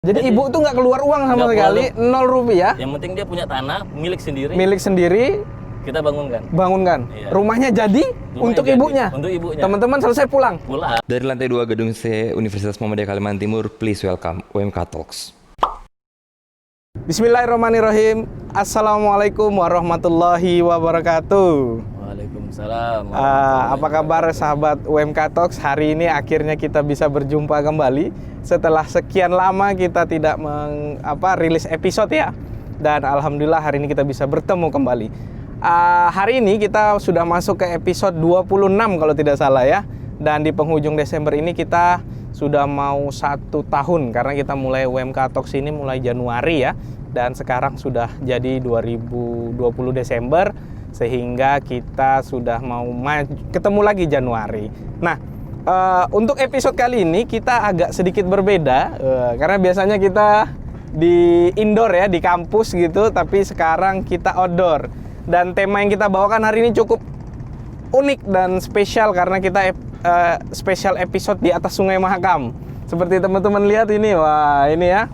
Jadi ibu tuh nggak keluar uang sama nggak sekali, keluar. 0 rupiah. Yang penting dia punya tanah milik sendiri. Milik sendiri, Kita bangunkan. Iya. Rumahnya jadi untuk jadi. ibunya. Untuk ibunya. Teman-teman selesai pulang. Dari lantai 2 gedung C Universitas Muhammadiyah Kalimantan Timur, please welcome UMK Talks. Bismillahirrahmanirrahim. Assalamualaikum warahmatullahi wabarakatuh. Waalaikumsalam. Apa kabar sahabat UMK Talks? Hari ini akhirnya kita bisa berjumpa kembali. Setelah sekian lama kita tidak rilis episode ya. Dan alhamdulillah hari ini kita bisa bertemu kembali. Hari ini kita sudah masuk ke episode 26 kalau tidak salah ya. Dan di penghujung Desember ini kita sudah mau 1 tahun karena kita mulai UMK Talks ini mulai Januari ya. Dan sekarang sudah jadi 2020 Desember sehingga kita sudah mau ketemu lagi Januari. Nah, untuk episode kali ini kita agak sedikit berbeda karena biasanya kita di indoor ya, di kampus gitu, tapi sekarang kita outdoor. Dan tema yang kita bawakan hari ini cukup unik dan spesial karena kita spesial episode di atas Sungai Mahakam. Seperti teman-teman lihat ini, wah ini ya.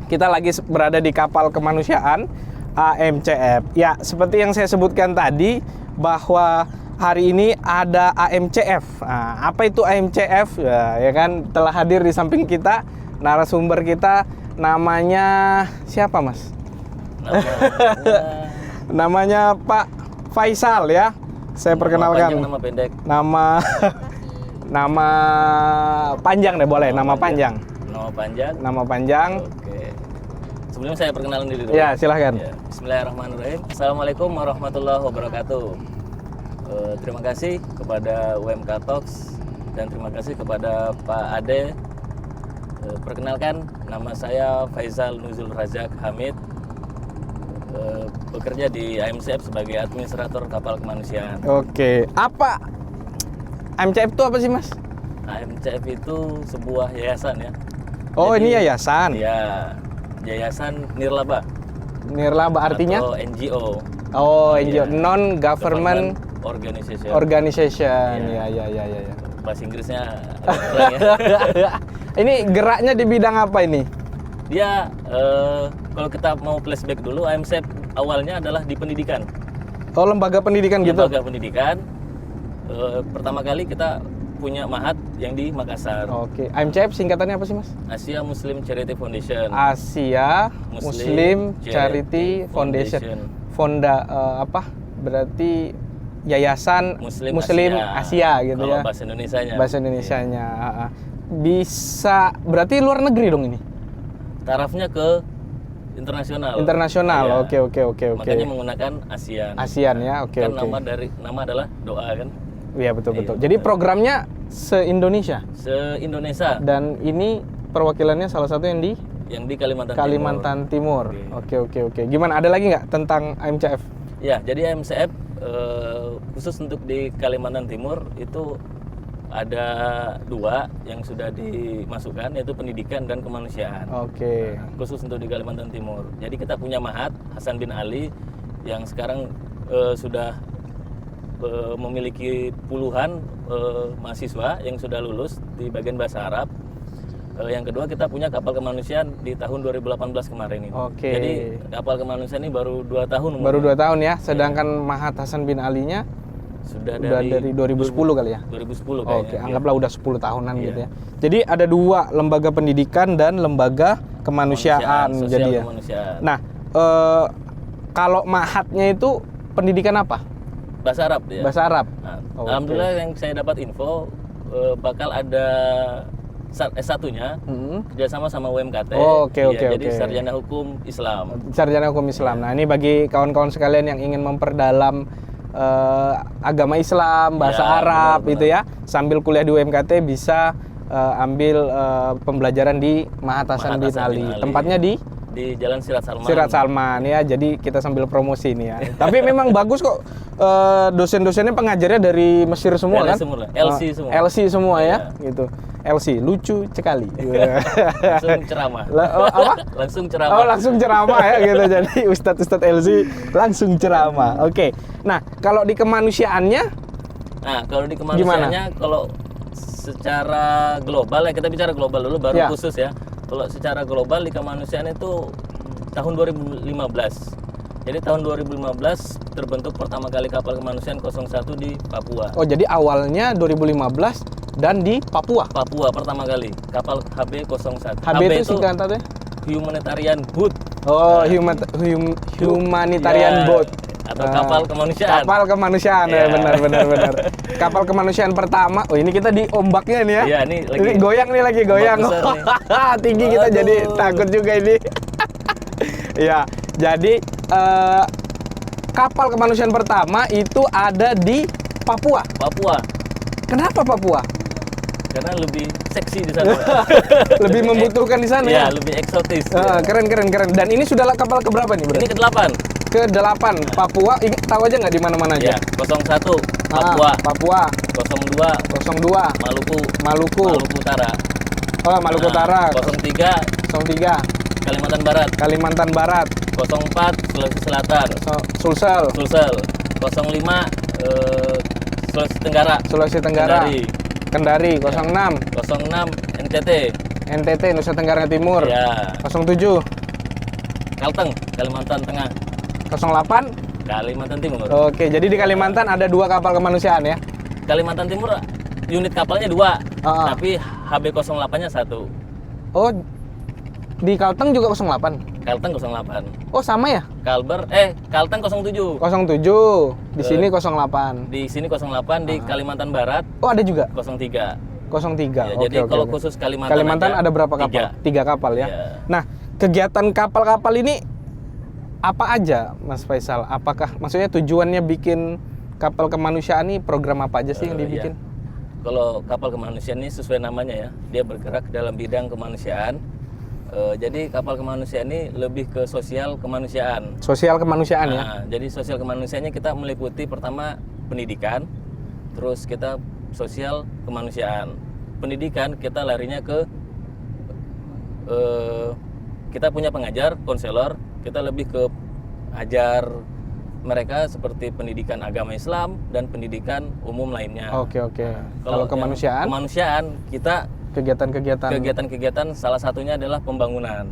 Kita lagi berada di kapal kemanusiaan AMCF. Ya, seperti yang saya sebutkan tadi bahwa hari ini ada AMCF. Nah, apa itu AMCF? Ya kan, telah hadir di samping kita narasumber kita, namanya siapa Mas? Namanya Pak Faisal ya. Saya perkenalkan. Nama pendek. Nama panjang deh boleh, nama panjang. Nama panjang. Oke. Sebelum saya perkenalan diri dulu. Ya, silahkan. Ya. Bismillahirrahmanirrahim. Assalamualaikum warahmatullahi wabarakatuh. Terima kasih kepada UMK Talks dan terima kasih kepada Pak Ade. Perkenalkan, nama saya Faisal Nuzul Razak Hamid. Bekerja di AMCF sebagai administrator kapal kemanusiaan. Oke, apa AMCF itu apa sih Mas? AMCF itu sebuah yayasan ya. Oh, Jadi, ini yayasan. Ya, Yayasan Nirlaba. Nirlaba artinya? Atau NGO. Oh, NGO, Ya. non-government organization. Ya. Bahasa Inggrisnya kurang ya. Ini geraknya di bidang apa ini? Dia kalau kita mau flashback dulu, AMCF awalnya adalah di pendidikan. Oh, lembaga pendidikan gitu? Lembaga pendidikan. Pertama kali kita punya mahat yang di Makassar. Oke, AMCF singkatannya apa sih Mas? Asia Muslim Charity Foundation. Asia Muslim Charity Foundation. Berarti Yayasan Muslim Asia gitu kalau ya. Bahasa Indonesianya. Bahasa Indonesianya. Bisa berarti luar negeri dong ini? Tarafnya ke internasional. Internasional. Ya. Oke. Makanya menggunakan ASEAN. ASEAN ya. Oke. Nama adalah doa kan. Iya betul. Iya, Jadi programnya se-Indonesia. Se-Indonesia. Dan ini perwakilannya salah satu yang di Kalimantan Timur. Oke. Gimana? Ada lagi nggak tentang AMCF? Ya, jadi AMCF khusus untuk di Kalimantan Timur itu ada 2 yang sudah dimasukkan, yaitu pendidikan dan kemanusiaan. Oke. Khusus untuk di Kalimantan Timur. Jadi kita punya mahat Hasan bin Ali yang sekarang sudah memiliki puluhan mahasiswa yang sudah lulus di bagian bahasa Arab. Yang kedua, kita punya kapal kemanusiaan di tahun 2018 kemarin ini. Oke. Jadi kapal kemanusiaan ini baru 2 tahun. Baru 2 tahun ya. Sedangkan Mahat Hasan bin Ali-nya sudah dari 2010 kali ya. 2010 kayaknya. Oke, anggaplah udah 10 tahunan Iya. gitu ya. Jadi ada 2 lembaga pendidikan dan lembaga kemanusiaan Sosial jadi ya. kemanusiaan. Nah, kalau Mahatnya itu pendidikan apa? Bahasa Arab ya. Bahasa Arab. Nah, Oke. Alhamdulillah yang saya dapat info bakal ada S1-nya kerjasama sama UMKT. Oke. Jadi sarjana hukum Islam. Sarjana hukum Islam. Nah, ini bagi kawan-kawan sekalian yang ingin memperdalam agama Islam, bahasa Arab benar. gitu ya. Sambil kuliah di UMKT bisa ambil pembelajaran di Mahat Hasan bin Ali. Tempatnya di Jalan Sirat Salman. Sirat Salman ya. Jadi kita sambil promosi nih ya. Tapi memang bagus kok, dosen-dosennya pengajarnya dari Mesir semua Dari kan? semua, LC semua. LC semua ya, gitu. LC lucu sekali. Langsung ceramah. Apa? Langsung ceramah. Oh, langsung ceramah ya gitu. Jadi Ustadz LC langsung ceramah. Oke. Nah, kalau di kemanusiaannya kalau secara global ya, kita bicara global dulu baru Ya. khusus ya. Kalau secara global di kemanusiaan itu tahun 2015. Jadi tahun 2015 terbentuk pertama kali kapal kemanusiaan 01 di Papua. Oh, jadi awalnya 2015 dan di Papua. Papua pertama kali kapal HB01. HB itu singkatannya? Humanitarian Boat. Oh, humanitarian Ya, boat. atau kapal kemanusiaan. Kapal kemanusiaan ya, Ya. benar. Kapal kemanusiaan pertama. Oh, ini kita di ombaknya nih ya. Iya, ini lagi Ini goyang nih, lagi goyang. besar nih. Tinggi kita Waduh. jadi takut juga ini. Ya, jadi kapal kemanusiaan pertama itu ada di Papua. Papua. Kenapa Papua? Karena lebih seksi di sana. Lebih membutuhkan di sana ya. Iya, lebih eksotis. Keren. Dan ini sudah kapal keberapa nih, Bro? Ini ke-8. Ke-8 Papua. Tahu aja nggak di mana-mana aja? Ya, 01 Papua. Papua. 02 02 Maluku Utara. Nah, Oh, Maluku Utara. 03 03 Kalimantan Barat. Kalimantan Barat. 04 Sulawesi Selatan. Sulsel. 05 Sulawesi Tenggara. Sulawesi Tenggara. Kendari. 06 06 NTT. NTT, Nusa Tenggara Timur. Ya. 07 Kalteng, Kalimantan Tengah. 08. Kalimantan Timur. Oke, jadi di Kalimantan ada 2 kapal kemanusiaan ya. Kalimantan Timur unit kapalnya 2, tapi HB08-nya 1. Oh, di Kalteng juga 08. Kalteng 08. Oh, sama ya? Kalteng 07. 07. Di sini 08. Di sini 08, di Kalimantan Barat Oh, ada juga 03. 03. Ya, Oke, jadi oke, kalau oke. khusus Kalimantan aja, ada berapa kapal? 3 kapal ya. Iya. Nah, kegiatan kapal-kapal ini apa aja, Mas Faisal? Apakah maksudnya tujuannya bikin kapal kemanusiaan ini program apa aja sih yang dibikin? Iya. Kalau kapal kemanusiaan ini sesuai namanya ya, dia bergerak dalam bidang kemanusiaan. Jadi kapal kemanusiaan ini lebih ke sosial kemanusiaan. Sosial kemanusiaan ya. Nah, jadi sosial kemanusiaannya kita meliputi pertama pendidikan, terus kita sosial kemanusiaan. Pendidikan kita larinya ke kita punya pengajar, konselor, kita lebih ke ajar mereka seperti pendidikan agama Islam dan pendidikan umum lainnya. Oke. Kalau yang kemanusiaan, kita kegiatan-kegiatan salah satunya adalah pembangunan.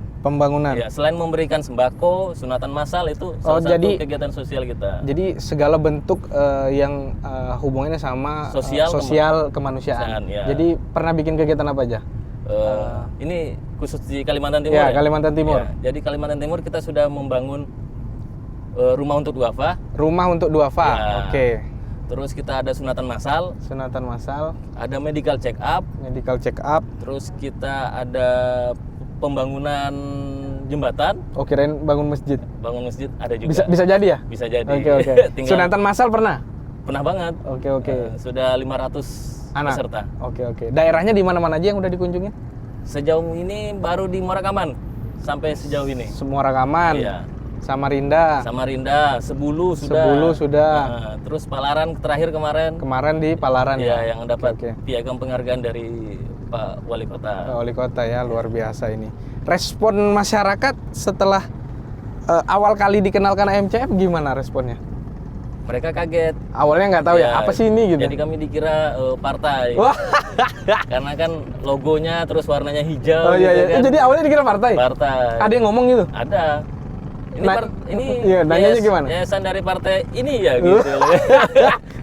Ya, selain memberikan sembako, sunatan massal itu salah satu kegiatan sosial kita. Jadi segala bentuk yang hubungannya sama sosial kemanusiaan. Ya. Jadi pernah bikin kegiatan apa aja? Ini khusus di Kalimantan Timur. Ya, Kalimantan Timur. Ya, jadi Kalimantan Timur kita sudah membangun rumah untuk duafa. Rumah untuk duafa. Ya. Oke. Terus kita ada sunatan massal. Ada medical check up. Terus kita ada pembangunan jembatan. Oh, kirain bangun masjid. Bangun masjid ada juga. Bisa jadi ya? Bisa jadi. Oke. Sunatan massal pernah? Pernah banget. Oke. Sudah 500 anak peserta. Oke. Daerahnya di mana-mana aja yang udah dikunjungin? Sejauh ini baru di Muarakaman sampai sejauh ini. Muarakaman. Iya. Samarinda, Sebulu sudah. Nah, terus Palaran terakhir kemarin di Palaran ya, yang dapat piagam penghargaan dari Pak Wali Kota. Wali Kota ya, luar biasa ini. Respon masyarakat setelah awal kali dikenalkan AMCF gimana responnya? Mereka kaget. Awalnya nggak tahu ya apa sih ini gitu. Jadi kami dikira partai. Karena kan logonya terus warnanya hijau. Oh iya. Kan. Jadi awalnya dikira partai. Ada yang ngomong gitu? Ada. Ini iya, nanyanya gimana? Yayasan dari partai ini ya gitu.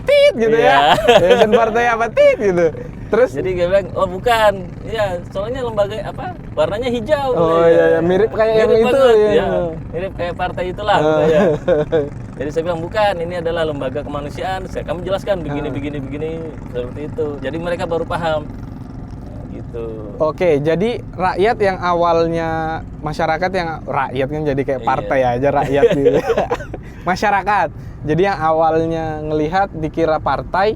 Tit gitu ya. Yayasan partai apa tit gitu. Terus jadi dia bilang, "Oh, bukan. Iya, soalnya lembaga apa? Warnanya hijau." Oh iya, mirip kayak yang itu ya. Mirip kayak partai itulah ya. Jadi saya bilang, "Bukan, ini adalah lembaga kemanusiaan." Kami jelaskan begini seperti itu. Jadi mereka baru paham. Gitu. Oke, jadi rakyat yang awalnya masyarakat yang rakyat kan jadi kayak partai aja rakyat gitu. Masyarakat. Jadi yang awalnya ngelihat dikira partai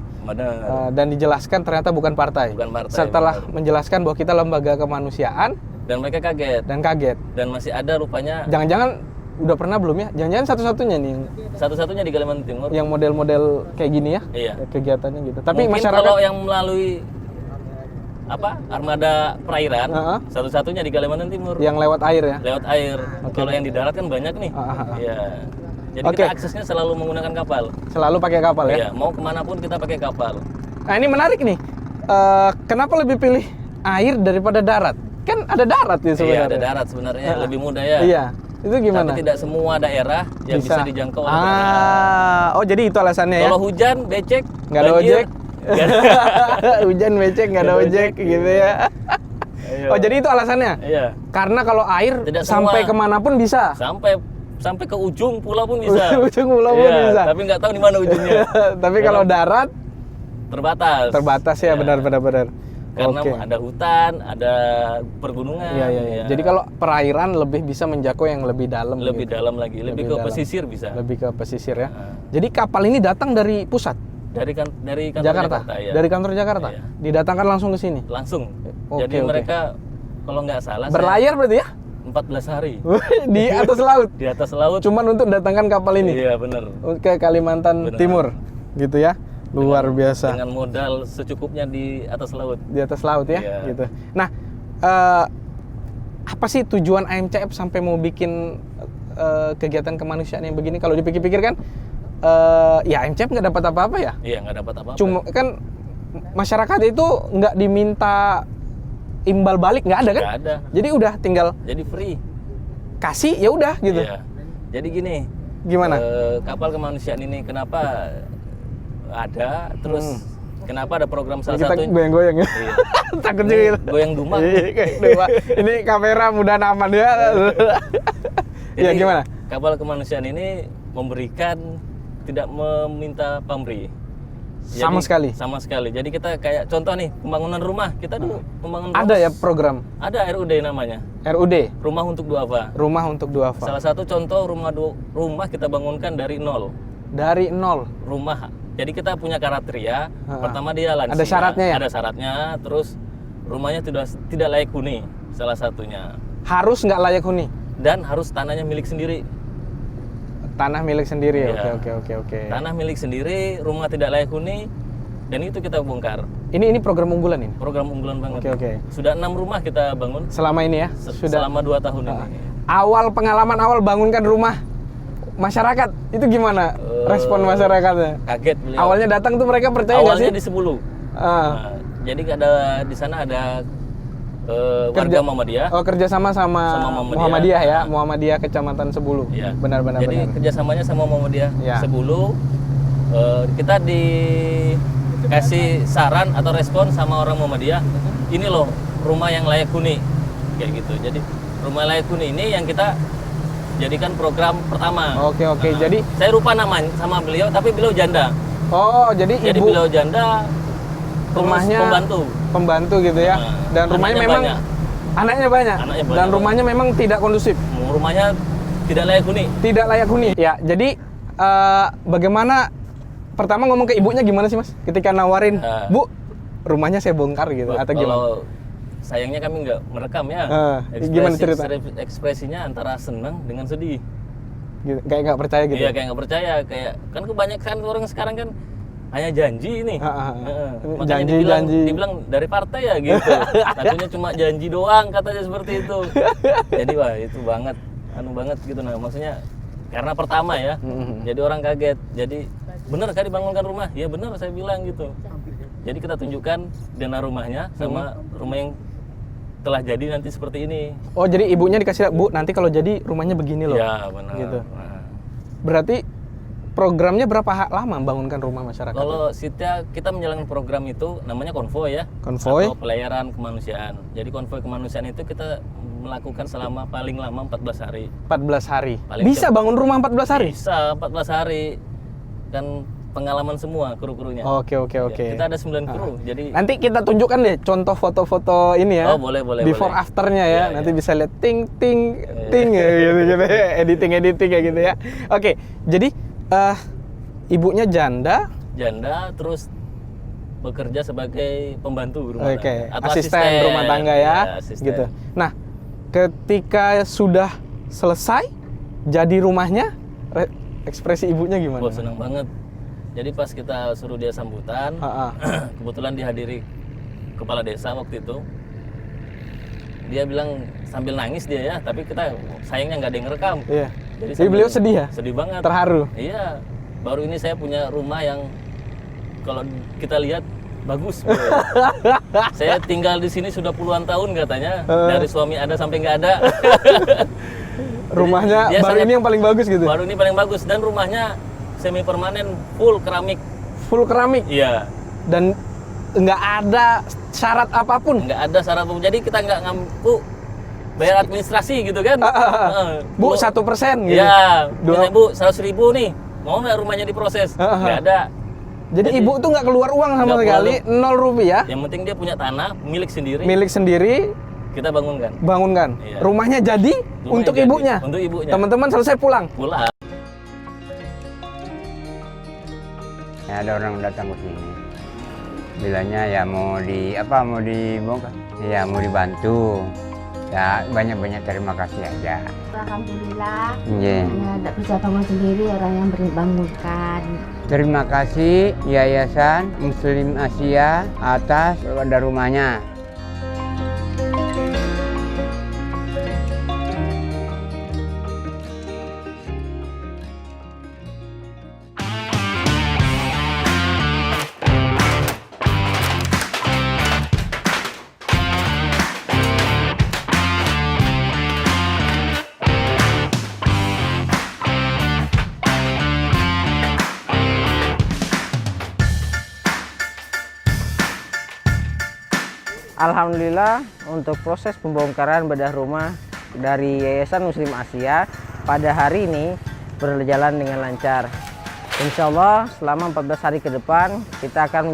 dan dijelaskan ternyata bukan partai. Setelah menjelaskan bahwa kita lembaga kemanusiaan dan mereka kaget. Dan masih ada rupanya. Jangan-jangan udah pernah belum ya? Jangan-jangan satu-satunya nih. Satu-satunya di Kalimantan Timur. Yang model-model kayak gini ya? Iya. Kegiatannya gitu. Tapi mungkin masyarakat kalau yang melalui armada perairan, satu-satunya di Kalimantan Timur. Yang lewat air ya? Lewat air. Kalau yang di darat kan banyak nih. Iya. Jadi kita aksesnya selalu menggunakan kapal. Selalu pakai kapal ya? Iya, mau kemanapun kita pakai kapal. Nah ini menarik nih. Kenapa lebih pilih air daripada darat? kan ada darat ya sebenarnya. Iya, ada darat sebenarnya, lebih mudah ya. Iya. Itu gimana? Tapi tidak semua daerah yang bisa dijangkau oleh darat. Oh jadi itu alasannya ya? Kalau hujan, becek, Nggak ada banjir, ojek. nggak ada. Hujan becek nggak ada ojek gitu ya. Iya. Oh jadi itu alasannya? Iya. Karena kalau air Tidak sampai semua. kemanapun bisa. Sampai ke ujung pulau pun bisa. Ujung pulau pun Iya, bisa. Tapi nggak tahu di mana ujungnya. Tapi kalau darat Terbatas. ya Iya. benar. Karena Oke. ada hutan, ada pergunungan. Iya. ya. Jadi kalau perairan lebih bisa menjangkau yang lebih dalam. lebih gitu. dalam lagi, lebih ke dalam. pesisir bisa. Lebih ke pesisir ya. Nah. Jadi kapal ini datang dari pusat Dari kantor Jakarta. ya. Dari kantor Jakarta. Iya. Didatangkan langsung ke sini. Langsung. Oke, Jadi oke. mereka kalau nggak salah Berlayar berarti ya? 14 hari Di atas laut. di atas laut. Cuman untuk datangkan kapal ini Iya bener. ke Kalimantan Benar. Timur, gitu ya. Luar biasa. Dengan modal secukupnya di atas laut. Di atas laut ya, Iya. gitu. Nah, apa sih tujuan AMCF sampai mau bikin kegiatan kemanusiaan yang begini? Kalau dipikir-pikir kan, ya AMCF nggak dapat apa-apa ya. Iya nggak dapat apa-apa. Cuma kan masyarakat itu nggak diminta imbal balik, nggak ada kan? Nggak ada. Jadi udah tinggal Jadi free. kasih ya udah gitu. Iya. Jadi gini. Gimana? Kapal kemanusiaan ini kenapa ada? Terus kenapa ada program salah Kita satu? goyang-goyang ya. Iya. Takut juga gitu. Goyang dumak. Iya, kayak dua. Ini kamera mudah aman ya. Ya Jadi, gimana? Kapal kemanusiaan ini memberikan, tidak meminta pamrih. Sama sekali? Sama sekali. Jadi kita kayak contoh nih, pembangunan rumah. Kita dulu pembangunan Ada rumah. ya program Ada RUD namanya. RUD, Rumah untuk duafa. rumah untuk duafa. Salah satu contoh rumah kita bangunkan dari nol. Dari nol. Rumah. Jadi kita punya kriteria. Ha. Pertama dia lansia. Ada syaratnya ya? Ada syaratnya. Terus rumahnya tidak layak huni. Salah satunya. Harus nggak layak huni. Dan harus tanahnya milik sendiri. Tanah milik sendiri. Iya. Oke. Tanah milik sendiri, rumah tidak layak huni, dan itu kita bongkar. Ini program unggulan ini. Program unggulan banget. Oke. Sudah 6 rumah kita bangun Selama ini ya. Sudah. selama 2 tahun ini. Awal pengalaman awal bangunkan rumah masyarakat itu gimana? Respon masyarakatnya? Kaget beliau. Awalnya datang tuh mereka percaya nggak sih? Awalnya di 10. Nah, jadi di sana ada warga Muhammadiyah. Oh, kerjasama sama Sama Muhammadiyah ya, Nah. Muhammadiyah Kecamatan Sebulu. Iya. Benar. Jadi kerjasamanya sama Muhammadiyah Ya. Sebulu. Kita dikasih saran atau respon sama orang Muhammadiyah. Ini loh rumah yang layak huni, kayak gitu. Jadi rumah layak huni ini yang kita jadikan program pertama. Oke. Nah, Jadi saya lupa namanya sama beliau, tapi beliau janda. jadi Jadi ibu beliau janda, terus rumahnya pembantu. gitu ya. Nah, Dan rumahnya anaknya memang banyak. anaknya banyak. Anaknya Dan banyak. rumahnya memang tidak kondusif, Rumahnya tidak layak huni. tidak layak huni. Ya, jadi bagaimana pertama ngomong ke ibunya gimana sih Mas? Ketika nawarin, Nah. Bu, rumahnya saya bongkar gitu atau gimana? Kalau sayangnya kami nggak merekam ya. Gimana cerita? Ekspresinya antara senang dengan sedih. Gitu. Kayak nggak percaya gitu. Iya kayak nggak percaya, kayak kan kebanyakan orang sekarang kan hanya janji ini. Makanya dibilang dari partai ya gitu. Satunya cuma janji doang katanya seperti itu. Jadi wah itu banget, banget gitu nah. Maksudnya karena pertama ya. Jadi orang kaget. Jadi benar kali dibangunkan rumah? Ya benar saya bilang gitu. Jadi kita tunjukkan dana rumahnya sama rumah yang telah jadi nanti seperti ini. Oh, jadi ibunya dikasih, Bu, nanti kalau jadi rumahnya begini loh. Ya benar. Gitu. Nah. Berarti programnya berapa lama bangunkan rumah masyarakat? Kalau kita menjalankan program itu namanya konvoy ya. Konvoy? Atau pelayaran kemanusiaan. Jadi konvoy kemanusiaan itu kita melakukan selama paling lama 14 hari. 14 hari. Paling Bisa bangun rumah 14 hari? Bisa 14 hari. Kan pengalaman semua kru-krunya. Oke. Ya, kita ada 9 kru. Jadi Nanti kita tunjukkan deh contoh foto-foto ini ya. Oh, boleh. Before afternya ya. Iya, Nanti iya. bisa lihat ting ya gitu. Editing kayak gitu ya. Oke. Jadi ibunya janda. janda terus bekerja sebagai pembantu rumah Oke. tangga. Atau Asisten rumah tangga ya. asisten. Gitu. Nah, ketika sudah selesai jadi rumahnya, ekspresi ibunya gimana? Wah, senang banget. Jadi pas kita suruh dia sambutan, kebetulan dihadiri kepala desa waktu itu. Dia bilang sambil nangis dia ya, tapi kita sayangnya nggak ada yang ngerekam. Iya. Jadi Jadi beliau sedih ya? Sedih banget. Terharu. Iya. Baru ini saya punya rumah yang kalau kita lihat Bagus. Bro. Saya tinggal di sini sudah puluhan tahun katanya. Dari suami ada sampai nggak ada. Rumahnya dia baru sangat- ini yang paling bagus gitu. Baru ini paling bagus dan rumahnya semi permanen full keramik. Full keramik Iya. dan nggak ada syarat apapun. Nggak ada syarat apapun. Jadi kita nggak ngampu bayar administrasi gitu kan. Bu, 1% gitu. Iya. Dua- Misalnya, Bu, 100.000 nih. Mau nggak rumahnya diproses? Nggak ada. Jadi ibu tuh nggak keluar uang sama Nggak sekali, keluar. 0 rupiah, Yang penting dia punya tanah milik sendiri. milik sendiri, Kita bangunkan. bangunkan. Iya. Rumahnya jadi Rumahnya untuk jadi. ibunya. Untuk ibunya. Teman-teman selesai pulang. Pulang. Ya, ada orang datang ke sini, bilangnya ya mau dibongkar, ya mau dibantu. Ya banyak-banyak terima kasih aja. Alhamdulillah, Iya. ya tidak bisa bangun sendiri, orang yang bangunkan. Terima kasih Yayasan Muslim Asia atas ada rumahnya. Alhamdulillah untuk proses pembongkaran bedah rumah dari Yayasan Muslim Asia pada hari ini berjalan dengan lancar. Insya Allah selama 14 hari ke depan kita akan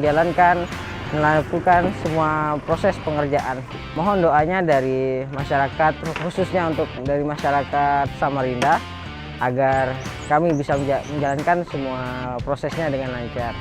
melakukan semua proses pengerjaan. Mohon doanya dari masyarakat, khususnya untuk dari masyarakat Samarinda, agar kami bisa menjalankan semua prosesnya dengan lancar.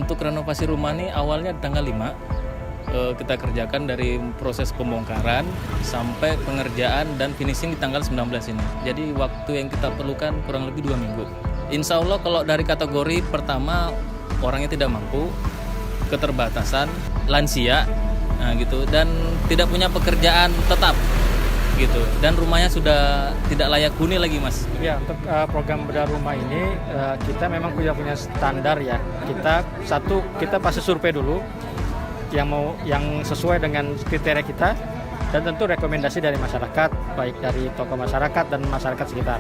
Untuk renovasi rumah nih awalnya tanggal 5 kita kerjakan dari proses pembongkaran sampai pengerjaan dan finishing di tanggal 19 ini. Jadi waktu yang kita perlukan kurang lebih 2 minggu. Insya Allah kalau dari kategori pertama orangnya tidak mampu, keterbatasan, lansia, nah gitu, dan tidak punya pekerjaan tetap gitu, dan rumahnya sudah tidak layak huni lagi, Mas. Ya, untuk program bedah rumah ini kita memang punya standar ya. Kita pasti survei dulu yang sesuai dengan kriteria kita, dan tentu rekomendasi dari masyarakat, baik dari tokoh masyarakat dan masyarakat sekitar.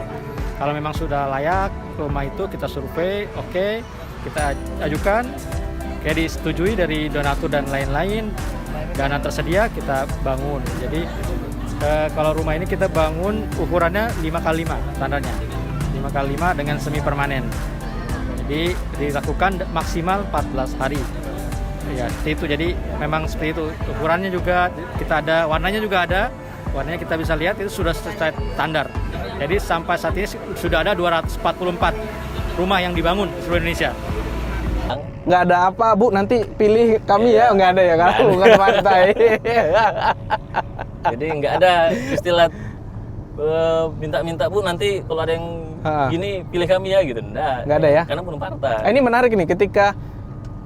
Kalau memang sudah layak rumah itu kita survei, oke, kita ajukan, kayak disetujui dari donatur dan lain-lain, dana tersedia kita bangun. Jadi kalau rumah ini kita bangun ukurannya 5x5 standarnya, 5x5 dengan semi permanen. Jadi dilakukan maksimal 14 hari. Ya, seperti itu. Jadi memang seperti itu. Ukurannya juga kita ada, warnanya juga ada. Warnanya kita bisa lihat itu sudah sesuai standar. Jadi sampai saat ini sudah ada 244 rumah yang dibangun di seluruh Indonesia. Nggak ada apa, Bu, nanti pilih kami ya. Nggak ada ya, karena bukan partai. Jadi nggak ada istilah minta-minta, Bu, nanti kalau ada yang gini pilih kami ya gitu. Nggak ada ya? Karena belum partai. Ini menarik nih, ketika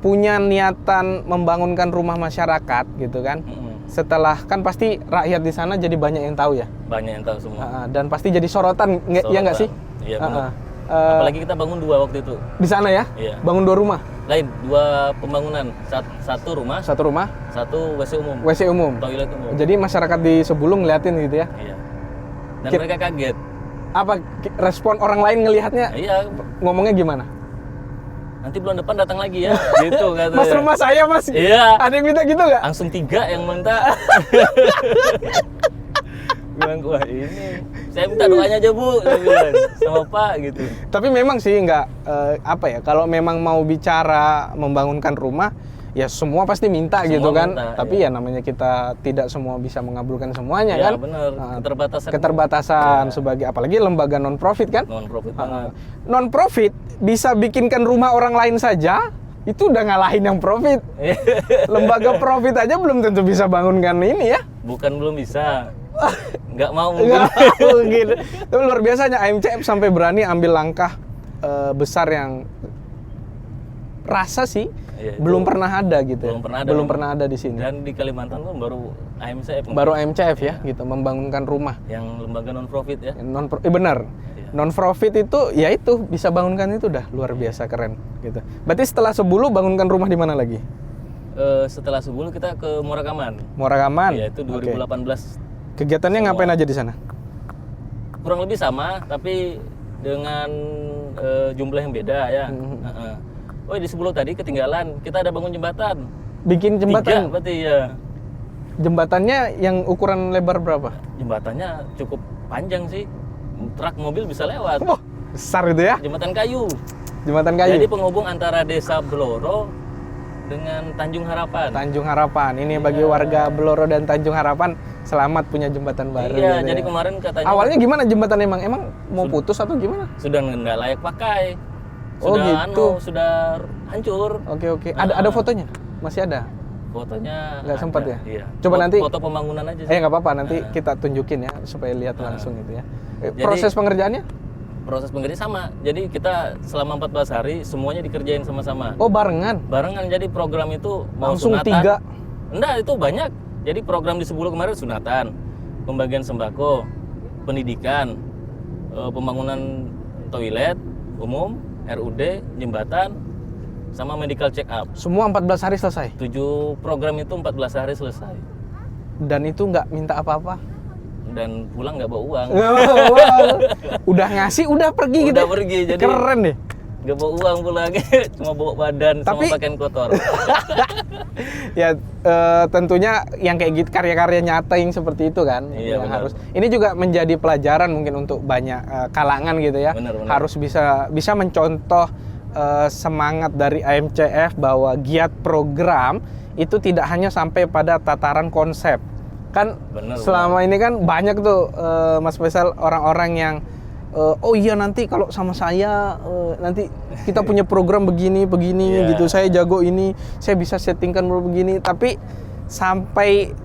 punya niatan membangunkan rumah masyarakat gitu kan. Setelah kan pasti rakyat di sana jadi banyak yang tahu ya. Banyak yang tahu semua. Dan pasti jadi sorotan, ya nggak sih? Iya benar. Apalagi kita bangun 2 waktu itu. Di sana ya? Iya. Bangun 2 rumah. Lain 2 pembangunan. Satu rumah, Satu rumah, satu WC umum. WC umum. Toilet umum. Jadi masyarakat di Sebulung ngeliatin gitu ya. Iya. Dan Kit- mereka kaget. Apa respon orang lain ngelihatnya? Iya. Ngomongnya gimana? Nanti bulan depan datang lagi ya. Gitu katanya. Mas, rumah saya, Mas. Iya. Ada yang minta gitu nggak? Langsung 3 yang minta. bilang, wah ini saya minta doanya aja Bu, saya bilang sama Pak gitu. Tapi memang sih nggak apa ya, kalau memang mau bicara membangunkan rumah ya semua pasti minta Semua gitu kan. minta, Tapi iya. ya namanya kita tidak semua bisa mengabulkan semuanya Ya kan. benar, keterbatasan. Keterbatasan Ya, sebagai apalagi lembaga non profit kan. non profit banget. Non profit bisa bikinkan rumah orang lain saja, itu udah ngalahin yang profit. Lembaga profit aja belum tentu bisa bangunkan ini ya. Bukan belum bisa, nggak mau Nggak mungkin. mau gitu. Tapi luar biasanya AMCF sampai berani ambil langkah besar yang rasa sih Iya, itu belum pernah ada gitu. belum pernah ada. Belum pernah ada di sini. Dan di Kalimantan tuh baru AMCF. Baru AMCF ya gitu membangunkan rumah. Yang lembaga non profit ya. Benar. Iya. Non profit itu ya itu bisa bangunkan itu udah luar biasa keren gitu. Berarti setelah Sebulu bangunkan rumah di mana lagi? Setelah Sebulu kita ke Morakaman. Morakaman. Ya itu Oke. 2018. Kegiatannya ngapain aja di sana? Kurang lebih sama, tapi dengan jumlah yang beda ya. Oh di Sebulu tadi ketinggalan, kita ada bangun jembatan. Bikin 3 jembatan. berarti ya. Jembatannya yang ukuran lebar berapa? Jembatannya cukup panjang sih. Truk mobil bisa lewat. Wah, besar itu ya. Jembatan kayu. Jembatan kayu. Jadi penghubung antara Desa Bloro dengan Tanjung Harapan. Tanjung Harapan. Ini bagi warga Bloro dan Tanjung Harapan selamat punya jembatan baru. Iya, gitu jadi ya. kemarin katanya Awalnya gimana jembatan emang mau putus atau gimana? sudah nggak layak pakai. Oh, Sudah gitu. Sudah hancur. Oke. Ada fotonya? Masih ada? Fotonya Nggak sempat ada, ya? Iya. Coba nanti- foto pembangunan aja sih. Nggak apa-apa, nanti kita tunjukin ya supaya lihat langsung gitu ya. Jadi- Proses pengerjaannya? Proses pengerjaan sama. Jadi kita selama 14 hari semuanya dikerjain sama-sama. Oh, barengan. Barengan, jadi program itu mau Langsung sunatan. 3. Enggak, itu banyak. Jadi program di Sebulu kemarin sunatan, pembagian sembako, pendidikan, pembangunan toilet umum, RUD, jembatan, sama medical check up. Semua 14 hari selesai. 7 program itu 14 hari selesai. Dan itu nggak minta apa-apa. Dan pulang nggak bawa uang. Wow. Udah ngasih, udah pergi gitu. Udah pergi, jadi Keren deh. nggak bawa uang pulang. Cuma bawa badan Tapi- sama pakaian kotor. Ya tentunya yang kayak gitu karya-karya nyata yang seperti itu kan Iya, yang benar. harus ini juga menjadi pelajaran mungkin untuk banyak kalangan gitu ya. Benar. Harus bisa mencontoh semangat dari AMCF bahwa giat program itu tidak hanya sampai pada tataran konsep. Kan Benar, selama ini kan banyak tuh Mas Faisal orang-orang yang oh iya nanti kalau sama saya nanti kita punya program begini Iya. gitu, saya jago ini, saya bisa settingkan begini, tapi sampai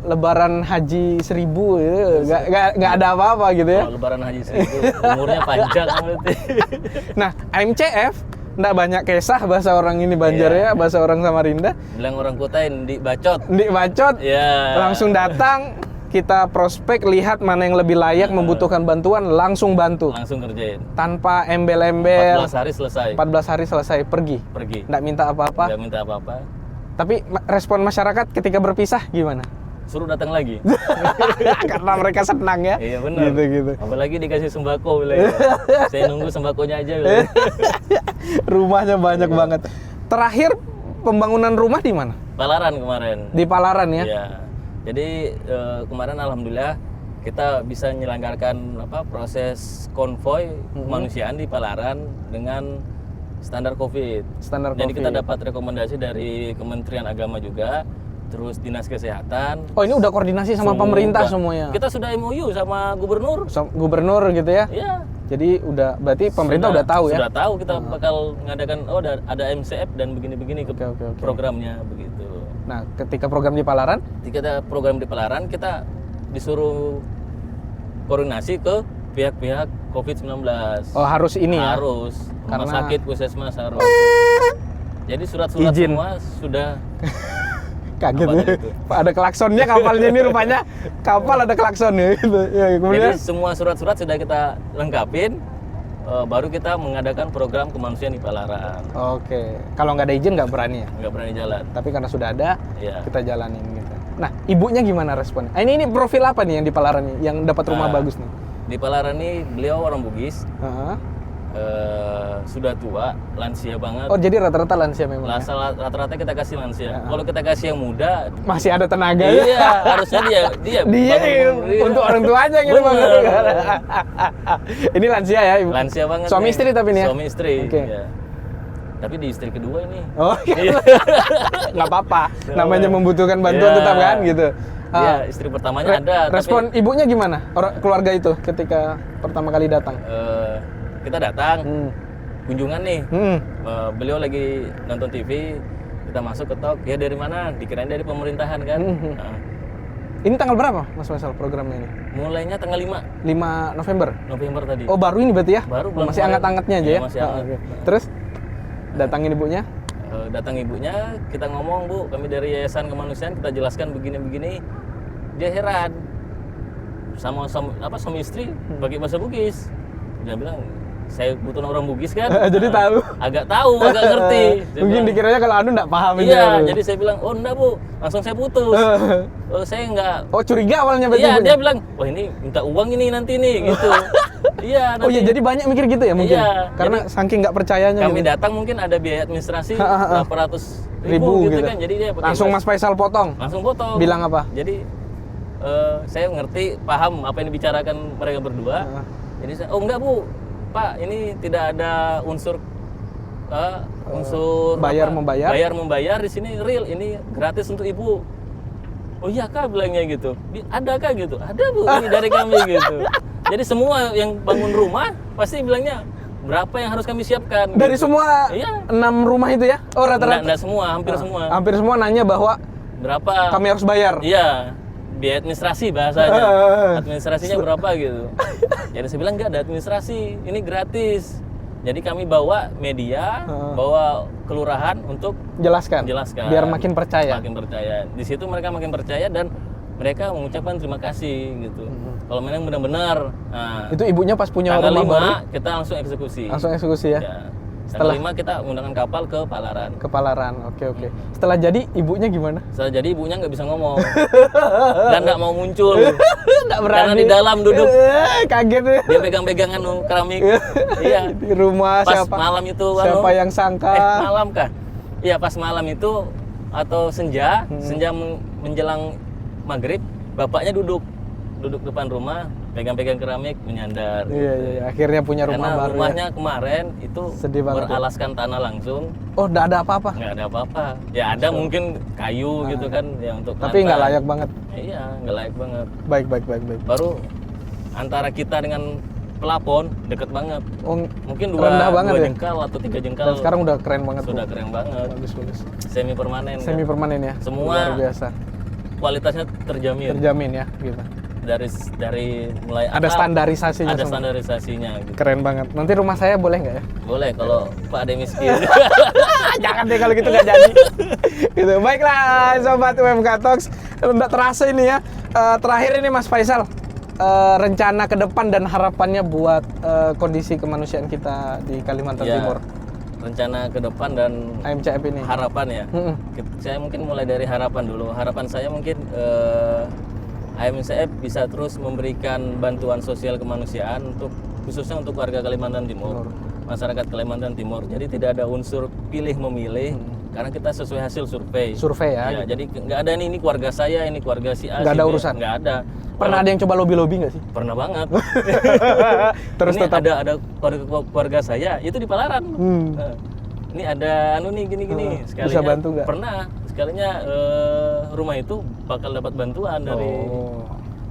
Lebaran Haji 1000 gitu, nggak ada apa-apa gitu ya. Kalau Lebaran Haji 1000 umurnya panjang berarti. Nah AMCF nggak banyak kisah bahasa orang ini Banjar Iya. ya, bahasa orang Samarinda, Bilang orang Kutain dibacot. bacot Ya. langsung datang, kita prospek, lihat mana yang lebih layak membutuhkan bantuan, langsung bantu Langsung kerjain. tanpa embel-embel. 14 hari selesai. 14 hari selesai pergi, Pergi. nggak minta apa-apa. Nggak minta apa-apa. Tapi respon masyarakat ketika berpisah gimana? Suruh datang lagi. Karena mereka senang ya. Iya benar. Gitu. Apalagi dikasih sembako bilang. Saya nunggu sembakonya aja bilang. Rumahnya banyak Iya. banget. Terakhir pembangunan rumah di mana? Palaran kemarin. Di Palaran ya. Iya. Jadi kemarin alhamdulillah kita bisa menyelenggarakan proses konvoy kemanusiaan di Palaran dengan standar COVID. Standar Jadi kita COVID. dapat rekomendasi dari Kementerian Agama juga, terus Dinas Kesehatan. Oh ini udah koordinasi sama pemerintah Sudah. semuanya. Kita sudah MOU sama gubernur. Gubernur gitu ya. Iya. Jadi berarti pemerintah udah tahu ya. Sudah tahu kita bakal mengadakan ada MCF dan begini-begini ke Oke. programnya begitu. Nah, ketika program di Palaran, Ketika program di Palaran kita disuruh koordinasi ke pihak-pihak COVID-19. oh harus ini ya. Harus. Rumah Karena- sakit, puskesmas harus. Jadi surat-surat Izin. semua sudah Kaget Apa ya. tadi itu? Ada klaksonnya kapalnya ini rupanya kapal ada klaksonnya gitu. Ya, kemudian Jadi semua surat-surat sudah kita lengkapin, baru kita mengadakan program kemanusiaan di Palaran. oke. Kalau nggak ada izin nggak berani ya. Nggak berani jalan. Tapi karena sudah ada, Iya. kita jalanin gitu. Nah, ibunya gimana responnya? Ini profil apa nih yang di Palaran nih, yang dapat rumah Nah. bagus nih? Di Palaran ini beliau orang Bugis, Heeh. sudah tua, lansia banget. Oh, jadi rata-rata lansia memang. Ya? Rata-rata kita kasih lansia. Kalau kita kasih yang muda, Masih ada tenaga. iya, harusnya dia Untuk orang tuanya gitu Bang. Ini lansia ya, Ibu. lansia banget. Suami nih. istri tapi nih ya? Suami istri. Oke. Ya. Tapi di istri kedua ini. Oh, Iya. nggak apa-apa. Namanya membutuhkan bantuan Iya. tetap kan gitu. Iya, istri pertamanya ada. Respon ibunya gimana? Keluarga itu ketika pertama kali datang? Kita datang, kunjungan nih. Beliau lagi nonton TV, kita masuk ketok. Ya dari mana? Dikirain dari pemerintahan kan. Nah, Ini tanggal berapa Mas Faisal programnya ini? mulainya tanggal 5 November. November tadi. Oh, baru ini berarti ya? Baru bulan masih kemarin. anget-angetnya aja Iya, ya? masih anget. oke. Terus datangin ibunya? Datang ibunya, kita ngomong, Bu, kami dari Yayasan Kemanusiaan, kita jelaskan begini-begini. Dia heran. Sama suami istri pakai bahasa Bugis. Dia bilang, saya butuh orang Bugis kan. Jadi tahu. Agak ngerti. Saya Mungkin bilang, dikiranya kalau anu nggak paham ini. iya, jadi saya bilang, oh enggak Bu, langsung saya putus. Oh, saya enggak. Oh, curiga awalnya berarti Iya, ibunya? dia bilang, wah ini minta uang ini nanti nih, gitu. Iya, nanti. Oh iya, jadi banyak mikir gitu ya mungkin? Iya, Karena saking nggak percayanya kami gitu. datang mungkin ada biaya administrasi berapa ratus ribu gitu kan. Jadi dia pakai Langsung Mas Faisal potong? langsung potong. Bilang apa? Jadi saya ngerti, paham apa yang dibicarakan mereka berdua. Jadi saya, oh enggak Bu, Pak, ini tidak ada unsur bayar membayar. Bayar membayar di sini real, ini gratis untuk Ibu. Oh iya Kak, bilangnya gitu. Ada Kak gitu? Ada Bu, ini dari kami gitu. Jadi semua yang bangun rumah pasti bilangnya berapa yang harus kami siapkan. Dari gitu. semua Iya. 6 rumah itu ya? Oh, rata-rata? Enggak semua, hampir semua. Hampir semua nanya bahwa Berapa? kami harus bayar? Iya, biaya administrasi bahasanya. Administrasinya berapa gitu. Jadi saya bilang enggak ada administrasi, ini gratis. Jadi kami bawa media, bawa kelurahan untuk Jelaskan. Biar makin percaya. Makin percaya. Di situ mereka makin percaya dan mereka mengucapkan terima kasih gitu. Kalau memang benar-benar. Nah, Itu ibunya pas punya tanggal rumah 5 baru kita langsung eksekusi. langsung eksekusi ya? Ya. Setelah- Tanggal 5 kita menggunakan kapal ke Palaran. Kepalaran. Oke. Setelah jadi ibunya gimana? Setelah jadi ibunya nggak bisa ngomong dan nggak mau muncul. Nggak berani. Karena di dalam duduk. Kaget ya. Dia pegang-pegangan keramik. Iya. Di rumah Pas siapa? malam itu Siapa yang sangka? malam kah? Iya, pas malam itu atau senja menjelang maghrib, bapaknya duduk depan rumah, pegang-pegang keramik, menyandar. Iya. Akhirnya punya rumah Karena baru. rumahnya Ya. kemarin itu Sedih banget ya. beralaskan tanah langsung, Oh, nggak ada apa-apa. nggak ada apa-apa. Ya ada mungkin kayu gitu kan, ya untuk Tapi nggak lantai. layak banget. Iya, nggak layak banget. Baik. Baru antara kita dengan pelapon deket banget. Oh, Mungkin rendah banget dua ya? jengkal atau 3 jengkal. Dan sekarang udah keren banget. sudah Bu. keren banget. Bagus. Semi permanen. Semi permanen ya. Semua luar biasa. kualitasnya terjamin. Terjamin ya gitu. Dari mulai Ada atap, standarisasinya ada semua. standarisasinya gitu. Keren banget. Nanti rumah saya boleh nggak ya? Boleh kalau Pak Ade miskin. Jangan deh kalau gitu nggak jadi. Gitu. Baiklah sobat UMK Talks, nggak terasa ini ya. Terakhir ini Mas Faisal, rencana ke depan dan harapannya buat kondisi kemanusiaan kita di Kalimantan Ya, Timur. rencana ke depan dan AMCF ini. harapan ya. Mm-mm. Saya mungkin mulai dari harapan dulu. Harapan saya mungkin AMCF bisa terus memberikan bantuan sosial kemanusiaan untuk khususnya untuk warga Kalimantan Timur, masyarakat Kalimantan Timur. Jadi tidak ada unsur pilih memilih karena kita sesuai hasil survei. Survei ya. Ya, jadi nggak ada ini keluarga saya, ini keluarga si A. Nggak si ada B. urusan? Nggak ada. Pernah ada yang coba lobby nggak sih? Pernah banget. Terus ini tetap ada keluarga saya itu di Palaran. Nah, ini ada nih gini bisa bantu nggak? Pernah sekalinya rumah itu bakal dapat bantuan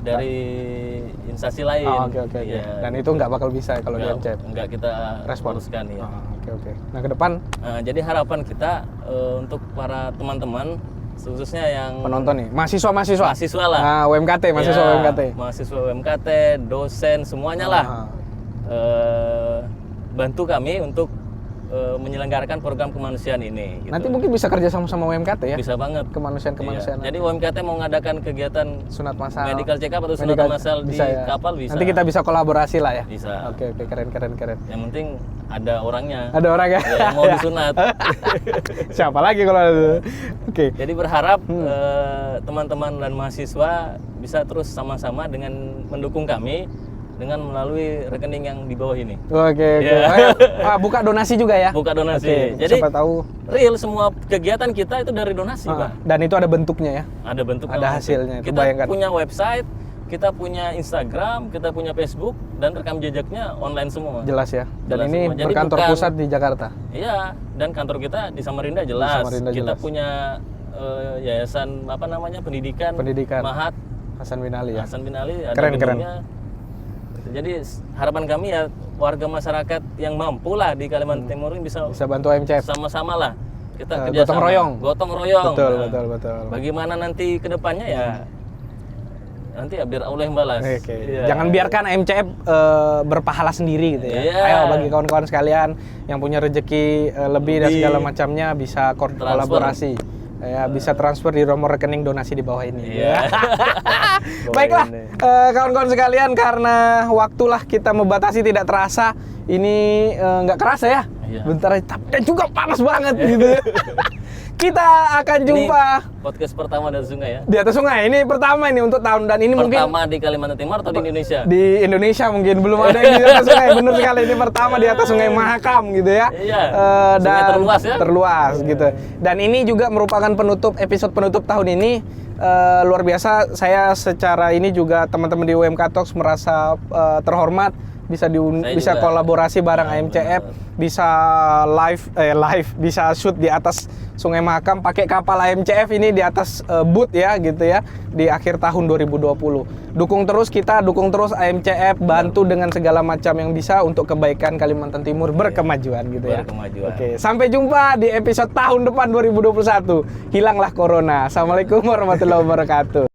dari instansi lain. Oke. Ya, Dan itu nggak bakal bisa kalau di AMCF. nggak kita Respon. uruskan ya. Oke. Nah ke depan Jadi harapan kita untuk para teman-teman khususnya yang penonton nih, mahasiswa. mahasiswa lah. Nah, UMKT, mahasiswa Ya, UMKT. mahasiswa UMKT, dosen semuanya lah. Bantu kami untuk menyelenggarakan program kemanusiaan ini. Gitu. Nanti mungkin bisa kerja sama UMKT ya. Bisa banget. Kemanusiaan. Iya. Jadi UMKT mau ngadakan kegiatan Sunat massal. medical check up atau sunat massal di bisa ya? kapal bisa. Nanti kita bisa kolaborasi lah ya. Bisa. Oke, keren. Yang penting ada orangnya. Ada orang ya? Ya, yang mau disunat. Siapa lagi kalau ada? Oke. Jadi berharap teman-teman dan mahasiswa bisa terus sama-sama dengan mendukung kami dengan melalui rekening yang di bawah ini. Oke. Iya. Ayo, buka donasi juga ya? Buka donasi. Oke, Jadi siapa tahu. real semua kegiatan kita itu dari donasi, Pak. Dan itu ada bentuknya ya? Ada bentuknya. Ada langsung. hasilnya, itu Kita bayangkan. punya website, kita punya Instagram, kita punya Facebook, dan rekam jejaknya online semua. Jelas ya. Dan Jelas ini semua. Jadi berkantor bukan- pusat di Jakarta. Iya, dan kantor kita di Samarinda jelas. Samarinda Kita jelas. punya yayasan apa namanya pendidikan, Mahat Hasan bin Ali ya. Hasan bin Ali, ada Keren, keren. gedungnya. Jadi harapan kami ya warga masyarakat yang mampu lah di Kalimantan Timur ini bisa bantu AMCF. sama-sama lah kita Gotong kerjasama. royong. Gotong royong. Betul, Nah, betul. Bagaimana nanti ke depannya ya nanti ya biar Allah yang balas. Oke. Iya. Jangan biarkan AMCF berpahala sendiri gitu ya. Iya. Ayo bagi kawan-kawan sekalian yang punya rezeki lebih dan Lebih. segala macamnya bisa kolaborasi. Ya, bisa transfer di nomor rekening donasi di bawah ini. Iya. Baiklah, ini. kawan-kawan sekalian, karena waktulah kita membatasi tidak terasa. Ini nggak kerasa ya. Iya. Bentar aja, dan juga panas banget gitu ya. Kita akan jumpa Ini podcast pertama dari sungai ya. di atas sungai. Ini pertama ini untuk tahun, dan ini mungkin Pertama di Kalimantan Timur atau di Indonesia? di Indonesia mungkin belum ada yang di atas sungai. Bener sekali, ini pertama di atas sungai Mahakam gitu ya. Iya. Sungai Dan terluas ya? terluas gitu. Dan ini juga merupakan episode penutup tahun ini. Luar biasa, saya secara ini juga teman-teman di UMK Talks merasa terhormat bisa Saya bisa juga. kolaborasi bareng Ya, AMCF, benar. bisa live bisa shoot di atas Sungai Mahakam pakai kapal AMCF ini di atas boot ya gitu ya di akhir tahun 2020. Dukung terus AMCF, bantu dengan segala macam yang bisa untuk kebaikan Kalimantan Timur berkemajuan gitu ya. Berkemajuan. Oke, sampai jumpa di episode tahun depan 2021. Hilanglah corona. Assalamualaikum warahmatullahi wabarakatuh.